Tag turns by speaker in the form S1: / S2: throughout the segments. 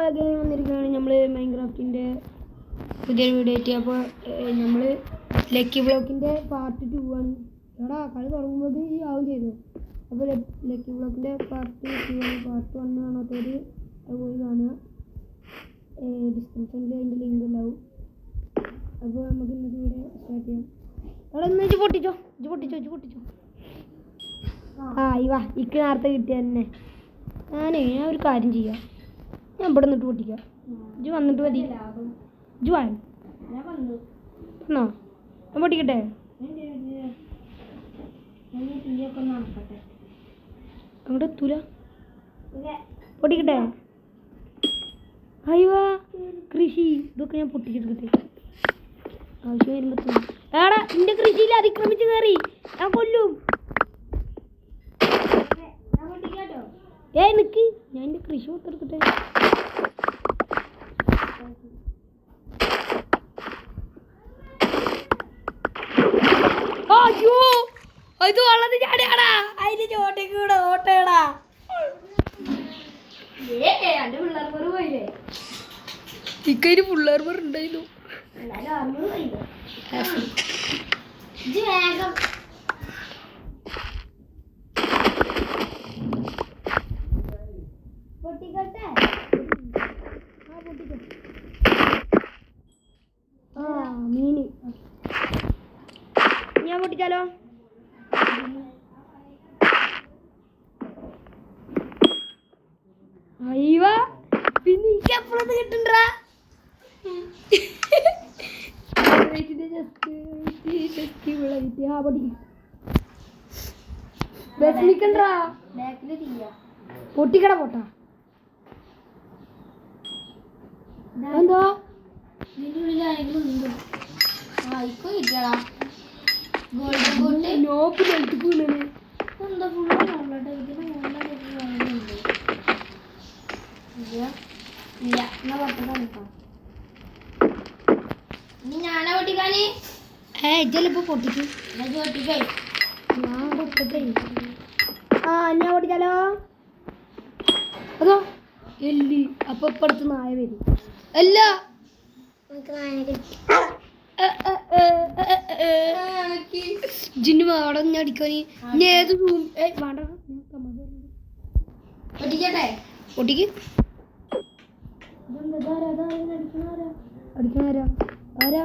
S1: വന്നിരിക്കുകയാണ് നമ്മൾ മൈൻക്രാഫ്റ്റിൻ്റെ പുതിയൊരു വീഡിയോ ആയിട്ട്. അപ്പോൾ നമ്മൾ ലക്കി ബ്ലോക്കിൻ്റെ പാർട്ട് 2 ആണ്. എടാ കളി തുടങ്ങുമ്പോൾ ആവും ചെയ്തു. അപ്പോൾ ലക്കി ബ്ലോക്കിൻ്റെ പാർട്ട് 2 ആണ്. പാർട്ട് 1 കാണാത്തവർ അത് പോയി കാണുക. ഡിസ്ക്രിപ്ഷനിൽ അതിൻ്റെ ലിങ്ക് ഉണ്ടാവും. അപ്പോൾ നമുക്ക് ഇന്നത്തെ വീഡിയോ സ്റ്റാർട്ട് ചെയ്യാം. എടാ ഇന്ന് ഇജ്ജ് പൊട്ടിച്ചോ. ഇക്ക് നേരത്തെ കിട്ടിയ തന്നെ. ഞാൻ ഒരു കാര്യം ചെയ്യാം, ഞാൻ ഇവിടെ നിന്നിട്ട് പൊട്ടിക്കാം. ഇജ്ജ് വന്നിട്ട് മതി. ഇജ്ജ് വാ വന്നോ, ഞാൻ പൊട്ടിക്കട്ടെ. അങ്ങോട്ട് എത്തൂല, പൊട്ടിക്കട്ടെ. അയ്യോ കൃഷി ഇതൊക്കെ ഞാൻ പൊട്ടിച്ചെടുക്കട്ടെ. ആവശ്യം വരുമ്പോ എടാ എന്റെ കൃഷിയിൽ അതിക്രമിച്ച് കയറി, ഞാൻ കൊല്ലും. നിക്ക്, ഞാൻ എന്റെ കൃഷി മൊത്തെടുക്കട്ടെ. അയ്യോ ഇത് വള്ളത് ചാടിയാടാ, അതിന്റെ ചോട്ടേക്ക് കൂടെ ഓട്ടേടാ. എന്റെ പിള്ളേർ പറ പോയില്ലേ, ഇക്കതിന് പിള്ളേർ പറ ഉണ്ടായിരുന്നു. മീന് ഞാൻ പൊട്ടിച്ചാലോ? അയ്യോ പിന്നെ എനിക്ക് എപ്പോഴത് കിട്ടണ്ടാ. പൊട്ടിക്കട പോട്ടാ എന്തോ നോക്ക് നെൽത്തിക്കൂണേ.
S2: ഞാനാ പൊട്ടിക്കാന്
S1: ഇജ്ജല്ലപ്പോ പൊട്ടിച്ചു.
S2: ഞാൻ പൊട്ടിക്കേ,
S1: ഞാൻ പൊട്ടട്ടെ. ഞാൻ പൊട്ടിച്ചാലോ? അതോ എല്ലി അപ്പൊ ഇപ്പടുത്ത് നായ വരും. അല്ല ജിന്നു അവിടെ ഞാൻ അടിക്കാന് ഏത് റൂം വേണ്ട.
S2: പൊട്ടിക്കട്ടെ,
S1: പൊട്ടിക്ക്. അടിക്കണാരാ ആരാ?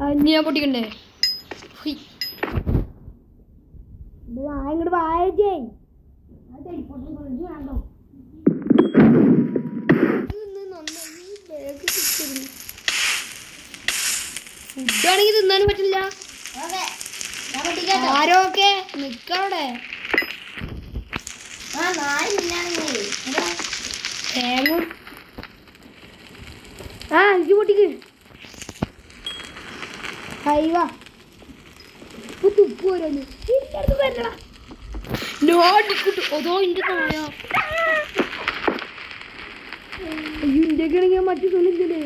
S1: അങ്ങനെ കൊണ്ടു ഞാൻ പൊട്ടിക്കണ്ടേ? ഇങ്ങോട്ട് വായജേ
S2: വേണ്ടോ?
S1: ഫുഡാണെങ്കിൽ തിന്നാനും പറ്റില്ല. ആരോക്കെ നിക്കവിടെ തേങ്ങ. എനിക്ക് പൊട്ടിക്ക്. അയ്യോ തുപ്പ് വരല്ലോ. അതോ ഇന്റെ നായ. അയ്യോ ഇന്ത്യക്ക് ആണെങ്കിൽ മറ്റു തോന്നില്ലേ.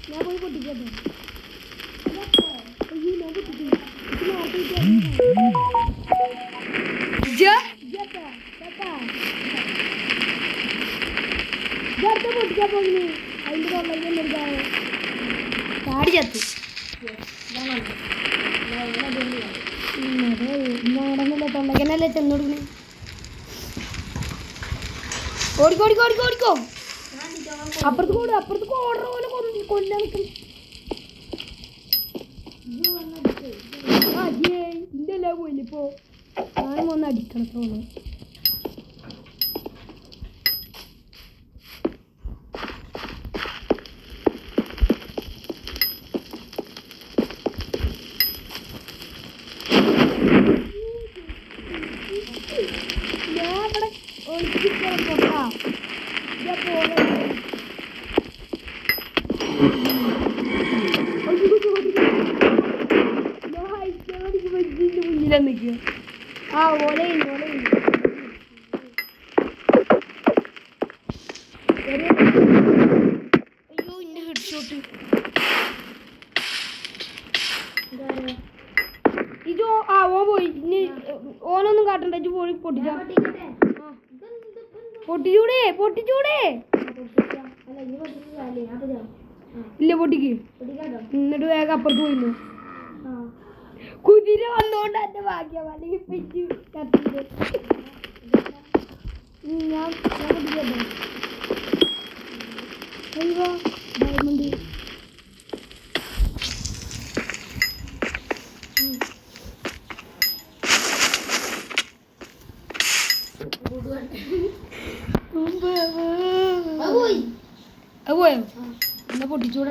S1: ഞാൻ പോയി പൊട്ടിക്കട്ടെ. അയ്യോ ഞാൻ പൊട്ടിക്കും. പൊട്ടിക്കാൻ പോകുന്നു. അതിന്റെ തൊള്ളയിൽ ചാടി ചത്തു. നാടനല്ലേ തൊണ്ടക്കനല്ലേ ചെന്നോടുക്കണേ. ഓടിക്കോ. അപ്പുറത്ത് ഓടുന്ന പോലെ കൊല്ലാൻ നിൽക്കും. ഇന്റെ എല്ലാം പോയില്ല. ഇപ്പോ ഞാനും ഒന്ന് അടിക്കണം തോന്നുന്നു. ഓലയുണ്ട് അയ്യോ ഇന്റെ ഹെഡ് ഷോട്ട്. ഇജോ ആ ഓ പോയി. ഇനി ഓനൊന്നും കാട്ടണ്ട. ഇജ് പോയി പൊട്ടിച്ച. പൊട്ടിച്ചൂടെ പൊട്ടിച്ചൂടെ. ഇല്ല പൊട്ടിക്ക്. എന്നിട്ട് വേഗം അപ്പുറത്ത് പോയിരുന്നു. കുതിര വന്നോണ്ട് എന്റെ ഭാഗ്യം. അല്ലെങ്കിൽ പിച്ച് കത്തിട്ട് ഞാൻ പൊട്ടിക്കട്ടെ. അയ്യോ ഡയമണ്ട്. പോയോ എന്നാ പൊട്ടിച്ചൂടെ.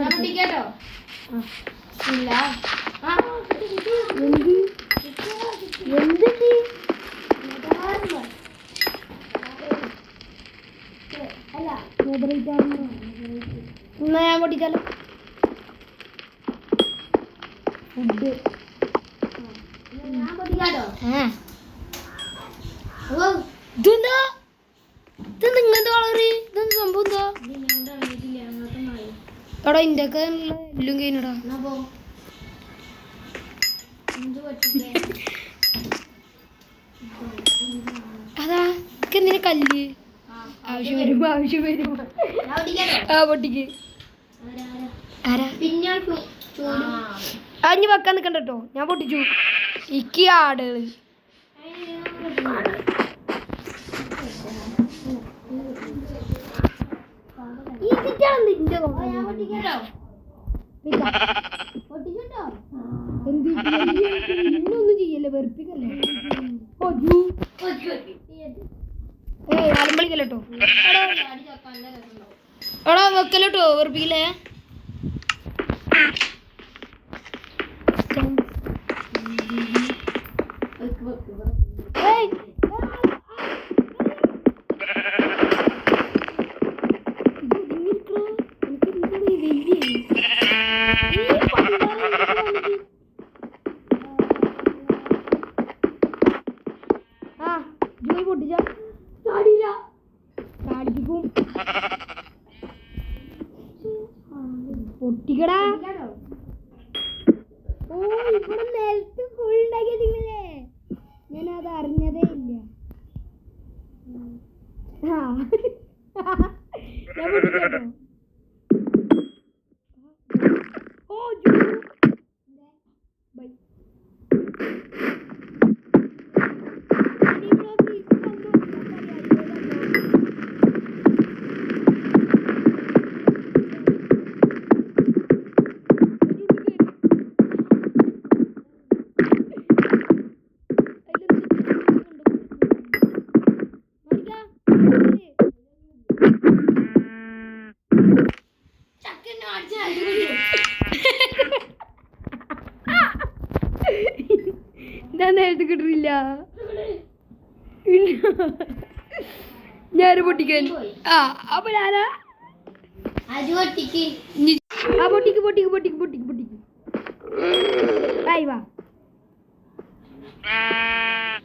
S1: എന്നാ ഞാൻ പൊട്ടിച്ചാലോ. ഫുഡ് ഇതെന്താ ഇതെന്താ ഇങ്ങനത്തെ കളറ്. ഇതെന്താ സംഭവം എന്താ. എടാ ഇന്ത്യക്ക് എല്ലാം കഴിഞ്ഞടാ. അതാ എന്തിനാ കല്ല്. ആവശ്യം വരുമ്പോ ആ പൊട്ടിക്ക്. അഞ്ഞ് വെക്കാൻ നിക്കണ്ട കേട്ടോ. ഞാൻ പൊട്ടിച്ചു. ഇക്ക് ആടുകള് ഇന്നൊന്നും ചെയ്യല്ലേ. വെറുപ്പിക്കല്ലേ. അലമ്പളിക്കല്ലോ. എടാ വെക്കല്ലോ. വെറുപ്പിക്കല്ലേ. പൊട്ടിക്കടാ. ഓ ഇവിടെ നിലത്ത് കുഴി ഉണ്ടാക്കിയതില്ലേ. ഞാനത് അറിഞ്ഞതേ ഇല്ല. ഞാൻ പൊട്ടിക്കട്ടോ. ഓ ബൈ. ഞാൻ നേരത്തെ കിട്ടില്ല. ഞാൻ പൊട്ടിക്കാൻ. അപ്പൊ ഞാനാ പൊട്ടിക്ക്. വാ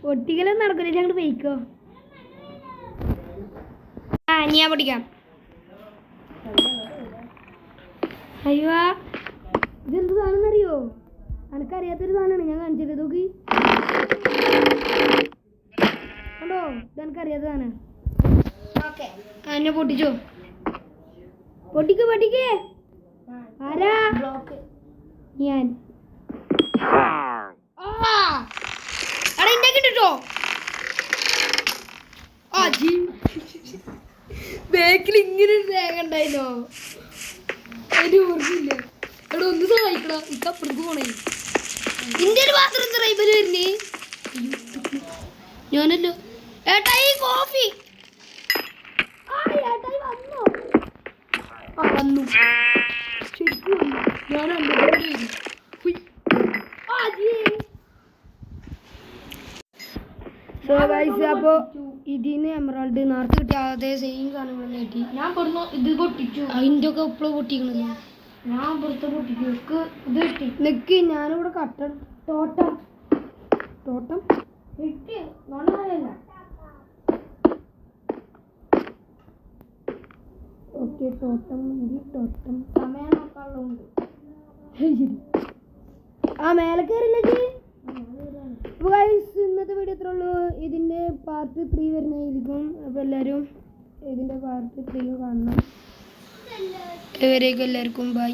S1: പൊട്ടിക്കലൊന്നും നടക്കില്ല. ഞങ്ങൾ പോയിക്കോ. ഞാൻ പൊട്ടിക്കാം. അയ്യോ ഇതെന്ത് സാധനം അറിയോ. എനക്കറിയാത്തൊരു സാധനമാണ്. ഞാൻ കാണിച്ചത് നോക്കി കണ്ടോ. ഇതെനക്കറിയാത്ത സാധനം. എന്നെ പൊട്ടിച്ചോ. പൊട്ടിക്ക്. ആരാ ഞാൻ. എടാ ഇന്റെ കിട്ടോ. ബേക്കിൽ ഇങ്ങനെ ഒരു തേങ്ങ ഉണ്ടായിരുന്നോ. അതിന്റെ ഓർമ്മയില്ല. എടാ ഒന്ന് സഹായിക്കടാ. എനിക്ക് അപ്പുറത്ത് പോണേ. ഇന്റെ ഒരു പാത്രം എന്താ ഇവര് വരുന്നേ. ഞാനല്ലോ ഏട്ടായി കോഫി. ഏട്ടായി വന്നോ. വന്നു ശരിക്കും വന്നു. ഞാനല്ലോ അപ്പൊ ഇതിന് എമറാൾഡ് നേരത്തെ കിട്ടിയ അതേ സെയിം സാധനങ്ങളെല്ലാം കിട്ടി. ഞാൻ പറഞ്ഞു ഇത് പൊട്ടിച്ചു. അതിൻ്റെ ഒക്കെ ഇപ്പോഴും പൊട്ടിക്കണത്. ഞാൻ പുറത്ത് പൊട്ടിച്ചു. ഇത് കിട്ടി. നിക്ക് ഞാനിവിടെ തോട്ടം കിട്ടി. നല്ലതല്ല ഓക്കെ ടോട്ടം ടോട്ടം
S2: സമയം നോക്കാനുള്ളതുണ്ട്.
S1: ആ മേലെ കയറില്ലെങ്കിൽ ഇന്നത്തെ വീഡിയോ എത്ര ഉള്ളൂ. ഇതിൻ്റെ പാർട്ട് 3 വരുന്നതായിരിക്കും. അപ്പോൾ എല്ലാവരും ഇതിൻ്റെ പാർട്ട് 3 കാണണം. ഇവരേക്കും എല്ലാവർക്കും ബൈ.